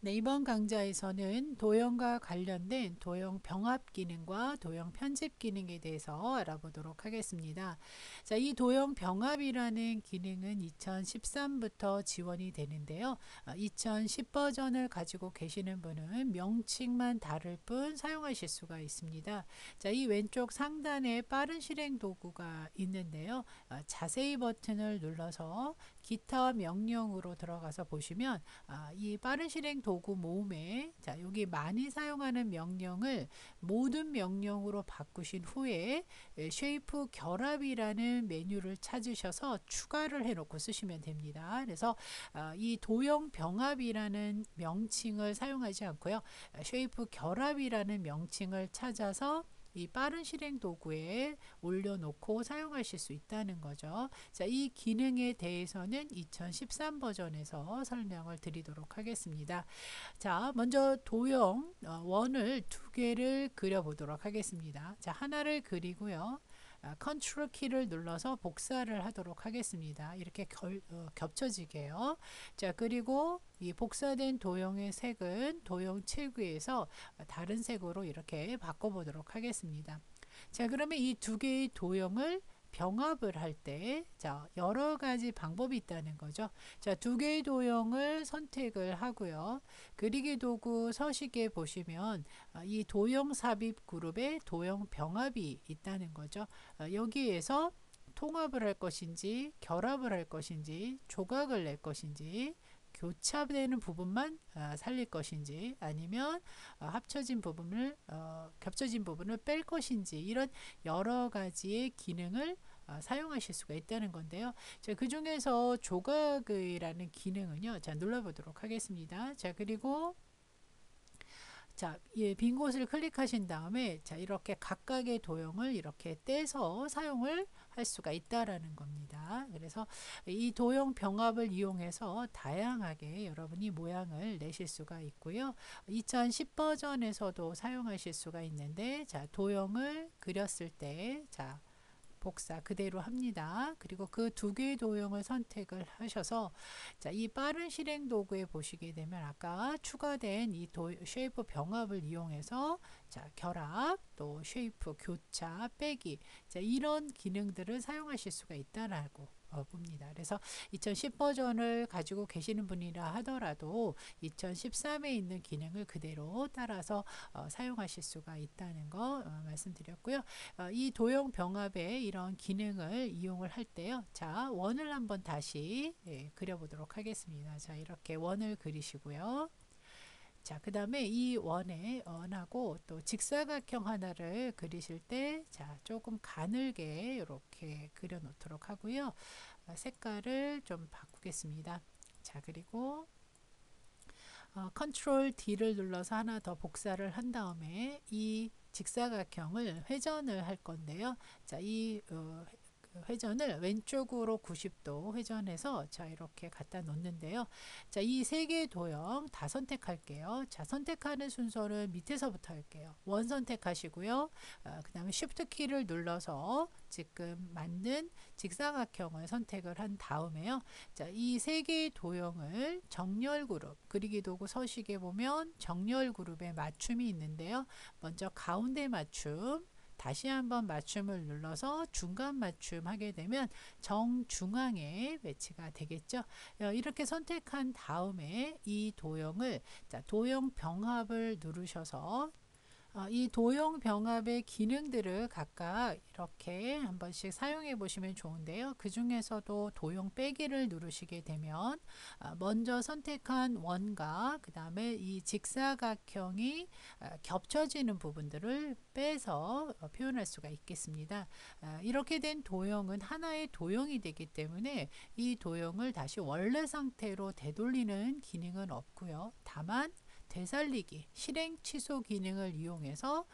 네, 이번 강좌에서는 도형과 관련된 도형 병합 기능과 도형 편집 기능에 대해서 알아보도록 하겠습니다. 자, 이 도형 병합이라는 기능은 2013부터 지원이 되는데요. 2010 버전을 가지고 계시는 분은 명칭만 다를 뿐 사용하실 수가 있습니다. 자, 이 왼쪽 상단에 빠른 실행 도구가 있는데요. 자세히 버튼을 눌러서 기타 명령으로 들어가서 보시면 이 빠른 실행 도구 모음에 자 여기 많이 사용하는 명령을 모든 명령으로 바꾸신 후에 쉐이프 결합이라는 메뉴를 찾으셔서 추가를 해놓고 쓰시면 됩니다. 그래서 이 도형 병합이라는 명칭을 사용하지 않고요. 쉐이프 결합이라는 명칭을 찾아서 이 빠른 실행 도구에 올려놓고 사용하실 수 있다는 거죠. 자, 이 기능에 대해서는 2013 버전에서 설명을 드리도록 하겠습니다. 자, 먼저 도형 원을 두 개를 그려보도록 하겠습니다. 자, 하나를 그리고요. 컨트롤 키를 눌러서 복사를 하도록 하겠습니다. 이렇게 겹쳐지게요. 자, 그리고 이 복사된 도형의 색은 도형 체구에서 다른 색으로 이렇게 바꿔보도록 하겠습니다. 자, 그러면 이 두 개의 도형을 병합을 할 때, 자, 여러 가지 방법이 있다는 거죠. 자, 두 개의 도형을 선택을 하고요. 그리기 도구 서식에 보시면 이 도형 삽입 그룹에 도형 병합이 있다는 거죠. 여기에서 통합을 할 것인지, 결합을 할 것인지, 조각을 낼 것인지, 교차되는 부분만 살릴 것인지 아니면 합쳐진 부분을 겹쳐진 부분을 뺄 것인지 이런 여러 가지의 기능을 사용하실 수가 있다는 건데요. 자, 그 중에서 조각이라는 기능은요. 자, 눌러보도록 하겠습니다. 자, 그리고 자, 빈 곳을 클릭하신 다음에 자, 이렇게 각각의 도형을 이렇게 떼서 사용을 할 수가 있다라는 겁니다. 그래서 이 도형 병합을 이용해서 다양하게 여러분이 모양을 내실 수가 있고요. 2010 버전에서도 사용하실 수가 있는데 자, 도형을 그렸을 때 자, 복사 그대로 합니다. 그리고 그 두 개의 도형을 선택을 하셔서 자, 이 빠른 실행 도구에 보시게 되면 아까 추가된 이 쉐이프 병합을 이용해서 자, 결합, 또 쉐이프 교차, 빼기 자, 이런 기능들을 사용하실 수가 있다라고 봅니다. 그래서 2010 버전을 가지고 계시는 분이라 하더라도 2013에 있는 기능을 그대로 따라서 사용하실 수가 있다는 거 말씀드렸고요. 이 도형 병합의 이런 기능을 이용을 할 때요. 자, 원을 한번 다시 그려보도록 하겠습니다. 자, 이렇게 원을 그리시고요. 자, 그 다음에 이 원하고 또 직사각형 하나를 그리실 때, 자, 조금 가늘게 이렇게 그려 놓도록 하고요. 색깔을 좀 바꾸겠습니다. 자, 그리고 컨트롤 D를 눌러서 하나 더 복사를 한 다음에 이 직사각형을 회전을 할 건데요. 자, 이 회전을 왼쪽으로 90도 회전해서 자, 이렇게 갖다 놓는데요. 자, 이 세 개의 도형 다 선택할게요. 자, 선택하는 순서는 밑에서부터 할게요. 원 선택하시고요. 그 다음에 Shift 키를 눌러서 지금 만든 직사각형을 선택을 한 다음에요. 자, 이 세 개의 도형을 정렬 그룹, 그리기 도구 서식에 보면 정렬 그룹에 맞춤이 있는데요. 먼저 가운데 맞춤, 다시 한번 맞춤을 눌러서 중간 맞춤 하게 되면 정중앙에 배치가 되겠죠. 이렇게 선택한 다음에 이 도형을 자, 도형 병합을 누르셔서 이 도형 병합의 기능들을 각각 이렇게 한 번씩 사용해 보시면 좋은데요. 그 중에서도 도형 빼기를 누르시게 되면 먼저 선택한 원과 그 다음에 이 직사각형이 겹쳐지는 부분들을 빼서 표현할 수가 있겠습니다. 이렇게 된 도형은 하나의 도형이 되기 때문에 이 도형을 다시 원래 상태로 되돌리는 기능은 없고요. 다만 되살리기, 실행 취소 기능을 이용해서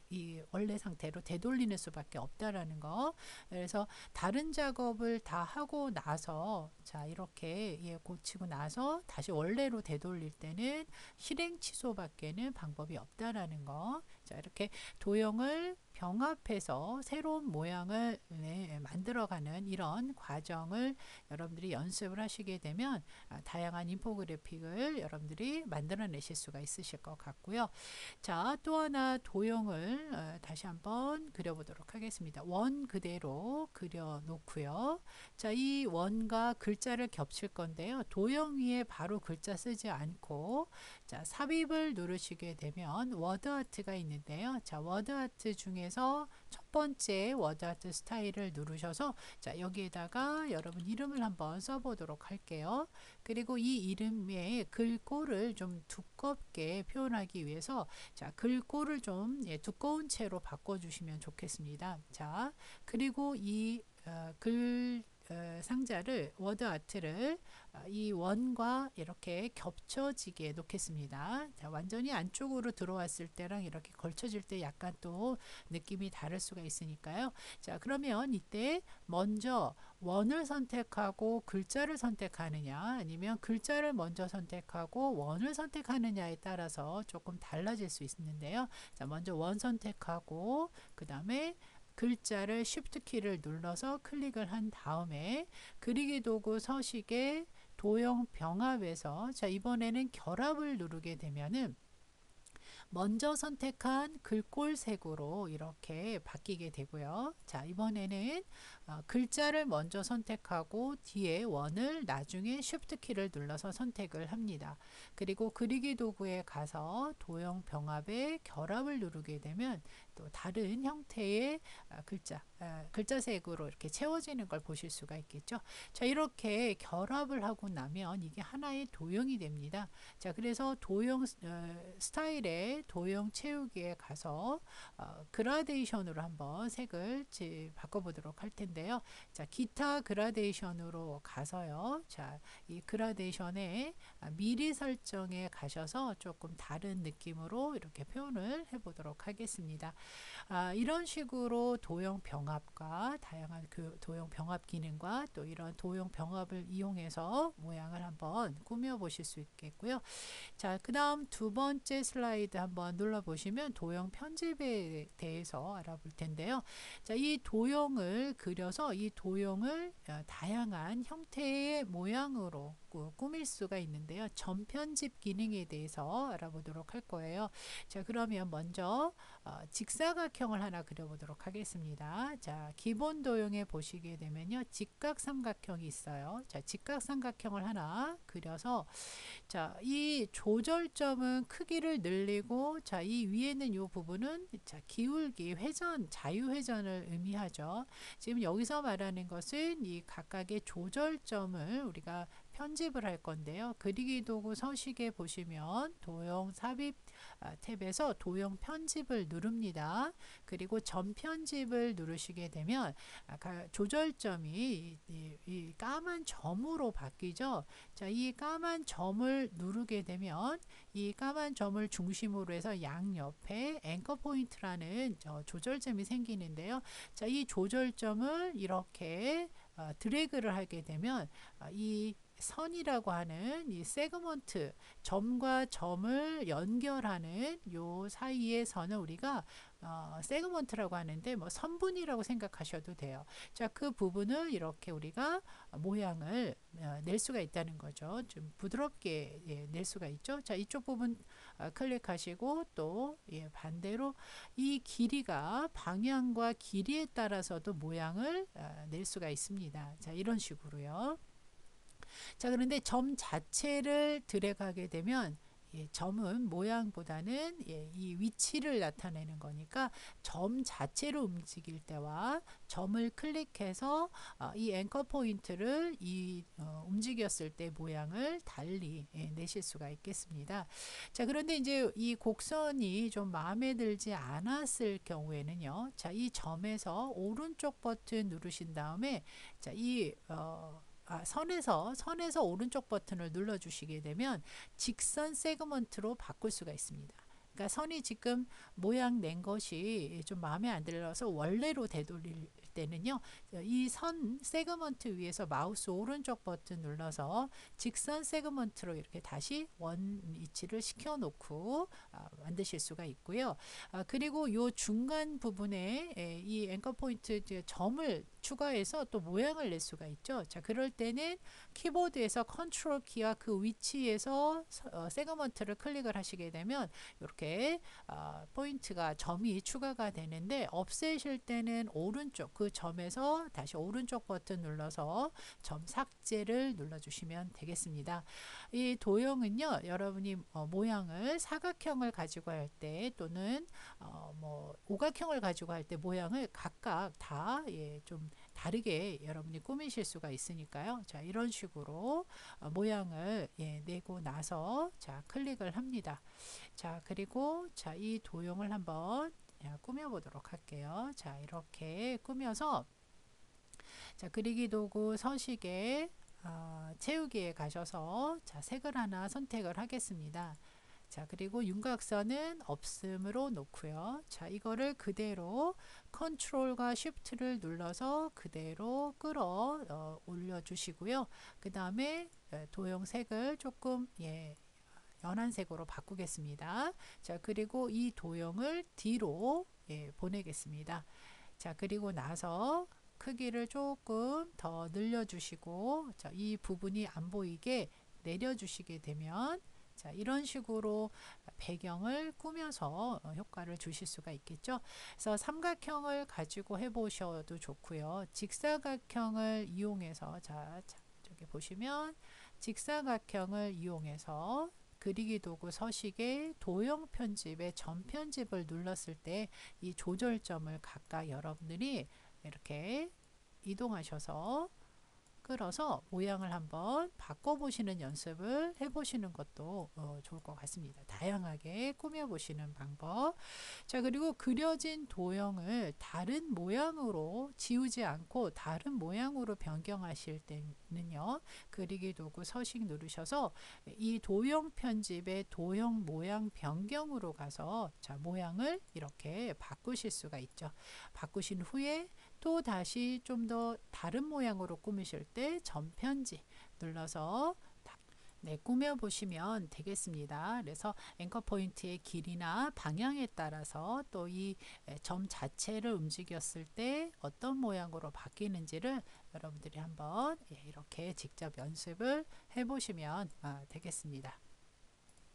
이 원래 상태로 되돌리는 수밖에 없다라는 거. 그래서 다른 작업을 다 하고 나서 자, 이렇게 고치고 나서 다시 원래로 되돌릴 때는 실행 취소밖에는 방법이 없다라는 거. 자, 이렇게 도형을 병합해서 새로운 모양을 만들어가는 이런 과정을 여러분들이 연습을 하시게 되면 다양한 인포그래픽을 여러분들이 만들어내실 수가 있으실 것 같고요. 자, 또 하나 도형을 다시 한번 그려보도록 하겠습니다. 원 그대로 그려 놓고요. 자, 이 원과 글자를 겹칠 건데요. 도형 위에 바로 글자 쓰지 않고, 자, 삽입을 누르시게 되면 워드아트가 있는데요. 자, 워드아트 중에서 첫 번째 워드아트 스타일을 누르셔서, 자, 여기에다가 여러분 이름을 한번 써보도록 할게요. 그리고 이 이름의 글꼴을 좀 두껍게 표현하기 위해서, 자, 글꼴을 좀 두꺼운 채로 바꿔주시면 좋겠습니다. 자, 그리고 이 글 상자를 워드 아트를 이 원과 이렇게 겹쳐지게 놓겠습니다. 자, 완전히 안쪽으로 들어왔을 때랑 이렇게 걸쳐질 때 약간 또 느낌이 다를 수가 있으니까요. 자, 그러면 이때 먼저 원을 선택하고 글자를 선택하느냐, 아니면 글자를 먼저 선택하고 원을 선택하느냐에 따라서 조금 달라질 수 있는데요. 자, 먼저 원 선택하고 그 다음에 글자를 Shift 키를 눌러서 클릭을 한 다음에 그리기 도구 서식의 도형 병합에서, 자, 이번에는 결합을 누르게 되면은 먼저 선택한 글꼴색으로 이렇게 바뀌게 되고요. 자, 이번에는 글자를 먼저 선택하고 뒤에 원을 나중에 Shift 키를 눌러서 선택을 합니다. 그리고 그리기 도구에 가서 도형 병합의 결합을 누르게 되면 또 다른 형태의 글자색으로 이렇게 채워지는 걸 보실 수가 있겠죠. 자, 이렇게 결합을 하고 나면 이게 하나의 도형이 됩니다. 자, 그래서 도형 스타일의 도형 채우기에 가서 그라데이션으로 한번 색을 바꿔보도록 할 텐데요. 자, 기타 그라데이션으로 가서요. 자, 이 그라데이션에 미리 설정에 가셔서 조금 다른 느낌으로 이렇게 표현을 해보도록 하겠습니다. 이런 식으로 도형 병합과 다양한 그 도형 병합 기능과 또 이런 도형 병합을 이용해서 모양을 한번 꾸며 보실 수 있겠고요. 자, 그 다음 두 번째 슬라이드 한번 눌러보시면 도형 편집에 대해서 알아볼 텐데요. 자, 이 도형을 그려서 이 도형을 다양한 형태의 모양으로 꾸밀 수가 있는데요. 점 편집 기능에 대해서 알아보도록 할 거예요. 자, 그러면 먼저 직사각형을 하나 그려보도록 하겠습니다. 자, 기본 도형에 보시게 되면요. 직각삼각형이 있어요. 자, 직각삼각형을 하나 그려서, 자, 이 조절점은 크기를 늘리고, 자, 이 위에 있는 이 부분은, 자, 기울기, 회전, 자유회전을 의미하죠. 지금 여기서 말하는 것은 이 각각의 조절점을 우리가 편집을 할 건데요. 그리기 도구 서식에 보시면 도형 삽입 탭에서 도형 편집을 누릅니다. 그리고 점 편집을 누르시게 되면 조절점이 이 까만 점으로 바뀌죠. 자, 이 까만 점을 누르게 되면 이 까만 점을 중심으로 해서 양옆에 앵커 포인트라는 조절점이 생기는데요. 자, 이 조절점을 이렇게 드래그를 하게 되면 이 선이라고 하는 이 세그먼트, 점과 점을 연결하는 요 사이의 선을 우리가 세그먼트라고 하는데 뭐 선분이라고 생각하셔도 돼요. 자, 그 부분을 이렇게 우리가 모양을 낼 수가 있다는 거죠. 좀 부드럽게 낼 수가 있죠. 자, 이쪽 부분 클릭하시고 또 반대로 이 길이가 방향과 길이에 따라서도 모양을 낼 수가 있습니다. 자, 이런 식으로요. 자, 그런데 점 자체를 드래그하게 되면 점은 모양보다는 이 위치를 나타내는 거니까 점 자체로 움직일 때와 점을 클릭해서 이 앵커 포인트를 움직였을 때 모양을 달리 내실 수가 있겠습니다. 자, 그런데 이제 이 곡선이 좀 마음에 들지 않았을 경우에는요. 자, 이 점에서 오른쪽 버튼 누르신 다음에, 자, 선에서 오른쪽 버튼을 눌러주시게 되면 직선 세그먼트로 바꿀 수가 있습니다. 그러니까 선이 지금 모양 낸 것이 좀 마음에 안 들어서 원래로 되돌릴 때는요, 이 선 세그먼트 위에서 마우스 오른쪽 버튼 눌러서 직선 세그먼트로 이렇게 다시 원 위치를 시켜 놓고 만드실 수가 있고요. 그리고 요 중간 부분에 이 앵커 포인트 점을 추가해서 또 모양을 낼 수가 있죠. 자, 그럴 때는 키보드에서 컨트롤 키와 그 위치에서 세그먼트를 클릭을 하시게 되면 이렇게 포인트가 점이 추가가 되는데, 없애실 때는 오른쪽 그 점에서 다시 오른쪽 버튼 눌러서 점 삭제를 눌러주시면 되겠습니다. 이 도형은요, 여러분이 모양을 사각형을 가지고 할 때 또는 뭐 오각형을 가지고 할 때 모양을 각각 다 좀 다르게 여러분이 꾸미실 수가 있으니까요. 자, 이런 식으로 모양을 내고 나서 자, 클릭을 합니다. 자, 그리고 자, 이 도형을 한번 꾸며 보도록 할게요. 자, 이렇게 꾸며서 자, 그리기 도구 서식에 채우기에 가셔서 자, 색을 하나 선택을 하겠습니다. 자, 그리고 윤곽선은 없음으로 놓고요. 자, 이거를 그대로 컨트롤과 쉬프트를 눌러서 그대로 끌어 올려 주시고요. 그 다음에 도형 색을 조금 연한 색으로 바꾸겠습니다. 자, 그리고 이 도형을 뒤로 보내겠습니다. 자, 그리고 나서 크기를 조금 더 늘려주시고, 자, 이 부분이 안 보이게 내려주시게 되면 자, 이런 식으로 배경을 꾸며서 효과를 주실 수가 있겠죠. 그래서 삼각형을 가지고 해보셔도 좋고요. 직사각형을 이용해서 자, 저기 보시면 직사각형을 이용해서 그리기 도구 서식에 도형 편집의 점 편집을 눌렀을 때 이 조절점을 각각 여러분들이 이렇게 이동하셔서 끌어서 모양을 한번 바꿔보시는 연습을 해보시는 것도 좋을 것 같습니다. 다양하게 꾸며보시는 방법. 자, 그리고 그려진 도형을 다른 모양으로 지우지 않고 다른 모양으로 변경하실 때는요, 그리기 도구 서식 누르셔서 이 도형 편집의 도형 모양 변경으로 가서 자, 모양을 이렇게 바꾸실 수가 있죠. 바꾸신 후에 또 다시 좀 더 다른 모양으로 꾸미실 때 점 편집 눌러서 꾸며 보시면 되겠습니다. 그래서 앵커 포인트의 길이나 방향에 따라서 또 이 점 자체를 움직였을 때 어떤 모양으로 바뀌는지를 여러분들이 한번 이렇게 직접 연습을 해 보시면 되겠습니다.